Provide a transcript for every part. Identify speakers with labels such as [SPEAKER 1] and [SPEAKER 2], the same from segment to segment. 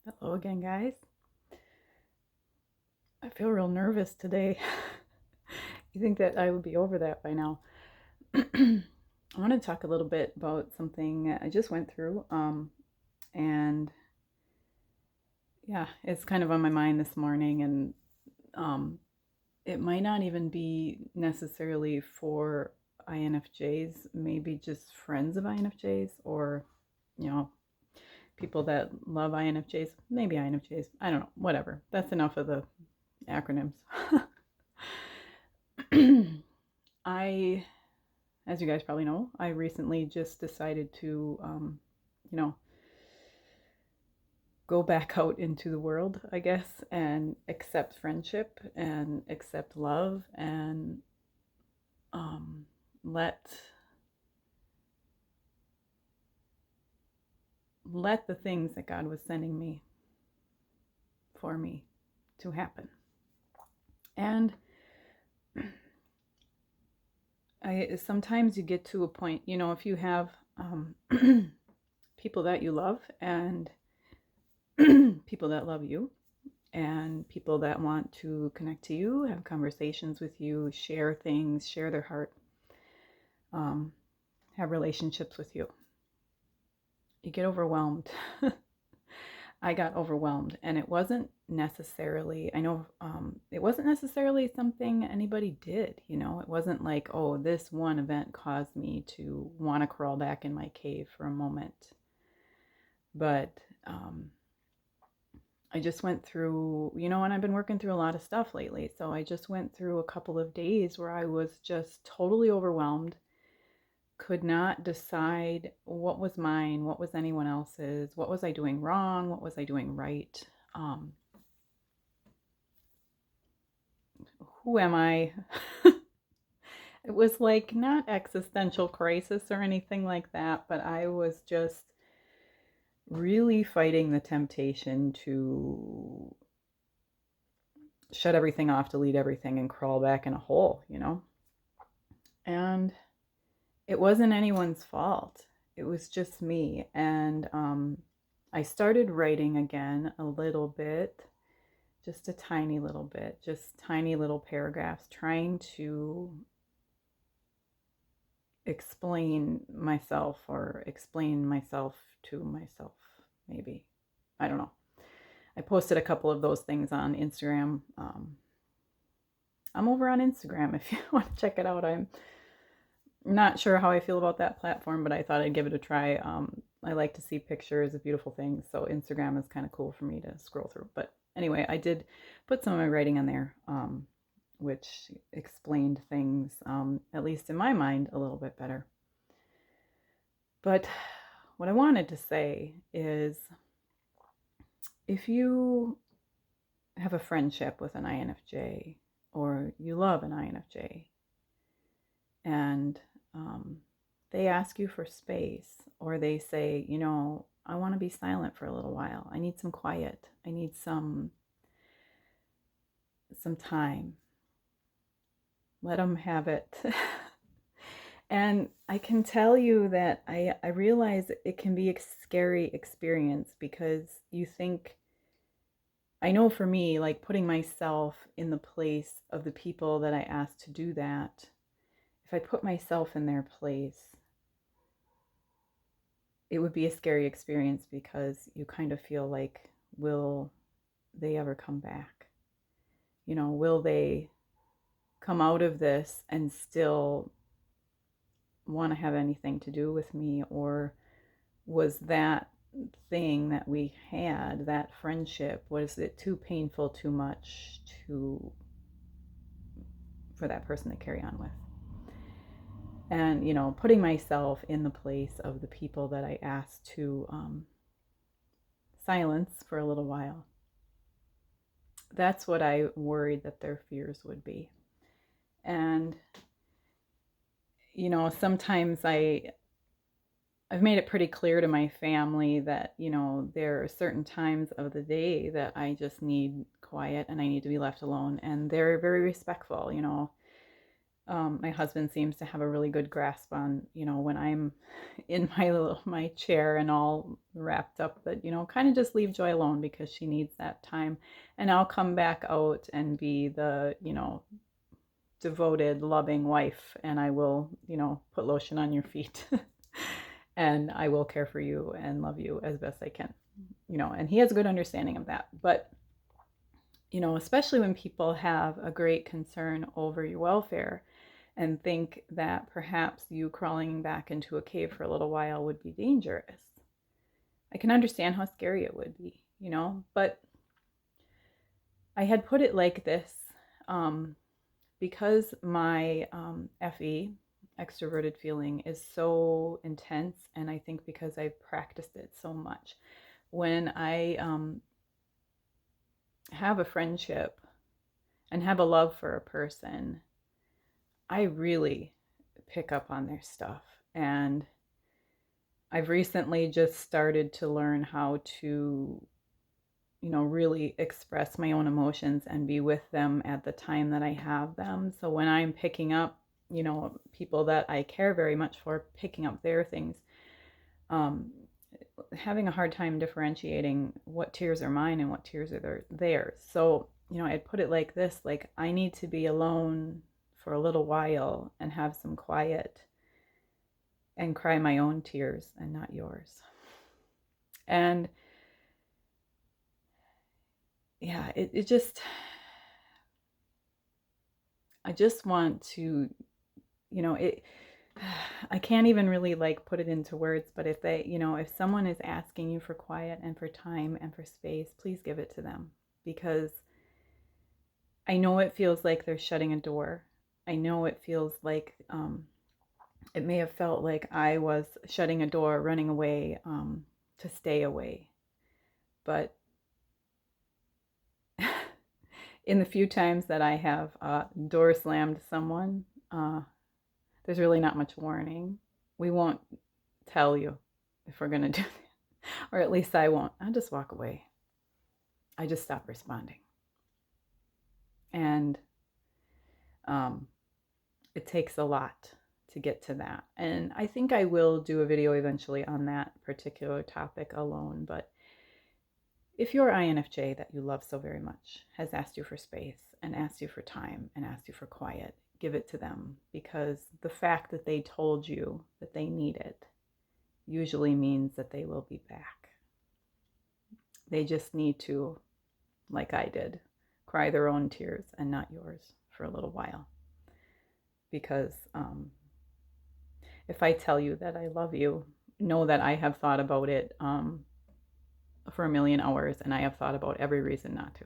[SPEAKER 1] Hello again, guys. I feel real nervous today. You think that I would be over that by now. I want to talk a little bit about something I just went through. And yeah, it's kind of on my mind this morning. And um, it might not even be necessarily for INFJs, maybe just friends of INFJs or, you know, people that love INFJs, maybe INFJs. I don't know, whatever. That's enough of the acronyms. I, as you guys probably know, I recently just decided to, you know, go back out into the world, I guess, and accept friendship and accept love and um, let let the things that God was sending me for me to happen. And I sometimes you get to a point, if you have people that you love and people that love you and people that want to connect to you, have conversations with you, share things, share their heart, um, have relationships with you. You get overwhelmed. I got overwhelmed, and it wasn't necessarily, I know it wasn't necessarily something anybody did, It wasn't like, oh, this one event caused me to want to crawl back in my cave for a moment. But I just went through, and I've been working through a lot of stuff lately. So I just went through a couple of days where I was just totally overwhelmed, could not decide what was mine, what was anyone else's, what was I doing wrong, what was I doing right. Who am I? It was like not existential crisis or anything like that, but I was just really fighting the temptation to shut everything off, delete everything, and crawl back in a hole. And it wasn't anyone's fault. It was just me. And I started writing again a little bit, just a tiny little bit, just tiny little paragraphs, trying to explain myself or explain myself to myself, maybe. I don't know. I posted a couple of those things on Instagram. I'm over on Instagram if you want to check it out. I'm not sure how I feel about that platform, but I thought I'd give it a try. I like to see pictures of beautiful things, so Instagram is kind of cool for me to scroll through. But anyway, I did put some of my writing on there, which explained things, at least in my mind, a little bit better. But what I wanted to say is if you have a friendship with an INFJ or you love an INFJ and they ask you for space or they say, I want to be silent for a little while. I need some quiet. I need some time. Let them have it. And I can tell you that I realize it can be a scary experience because you think, I know for me, like putting myself in the place of the people that I asked to do that, if I put myself in their place, it would be a scary experience because you kind of feel like, will they ever come back? Will they come out of this and still want to have anything to do with me? Or was that thing that we had, that friendship, was it too painful, too much for that person to carry on with? And putting myself in the place of the people that I asked to silence for a little while, that's what I worried that their fears would be. And sometimes I've made it pretty clear to my family that, there are certain times of the day that I just need quiet and I need to be left alone. And they're very respectful. My husband seems to have a really good grasp on, when I'm in my chair and all wrapped up, that, kind of just leave Joy alone because she needs that time. And I'll come back out and be the, devoted, loving wife, and I will, put lotion on your feet. And I will care for you and love you as best I can. And he has a good understanding of that. But, especially when people have a great concern over your welfare and think that perhaps you crawling back into a cave for a little while would be dangerous. I can understand how scary it would be, but I had put it like this, because my FE, extroverted feeling, is so intense, and I think because I've practiced it so much, when I have a friendship and have a love for a person, I really pick up on their stuff. And I've recently just started to learn how to, really express my own emotions and be with them at the time that I have them. So when I'm picking up, people that I care very much for, picking up their things, having a hard time differentiating what tears are mine and what tears are theirs. So, I'd put it like this, like, I need to be alone for a little while and have some quiet and cry my own tears and not yours. And yeah, it just, I just want to, I can't even really like put it into words, but if they, if someone is asking you for quiet and for time and for space, please give it to them, because I know it feels like they're shutting a door. I know it feels like, it may have felt like I was shutting a door, running away, to stay away. But in the few times that I have door slammed someone, there's really not much warning. We won't tell you if we're going to do that, or at least I won't. I'll just walk away. I just stop responding. And it takes a lot to get to that. And I think I will do a video eventually on that particular topic alone. But if your INFJ that you love so very much has asked you for space and asked you for time and asked you for quiet, give it to them, because the fact that they told you that they need it usually means that they will be back. They just need to, like I did, cry their own tears and not yours for a little while. Because if I tell you that I love you, know that I have thought about it for a million hours, and I have thought about every reason not to.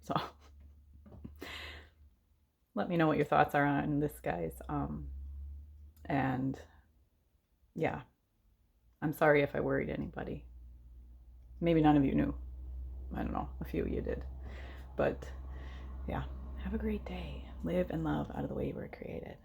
[SPEAKER 1] So let me know what your thoughts are on this, guys. And yeah, I'm sorry if I worried anybody. Maybe none of you knew. I don't know, a few of you did. But yeah, have a great day. Live and love out of the way you were created.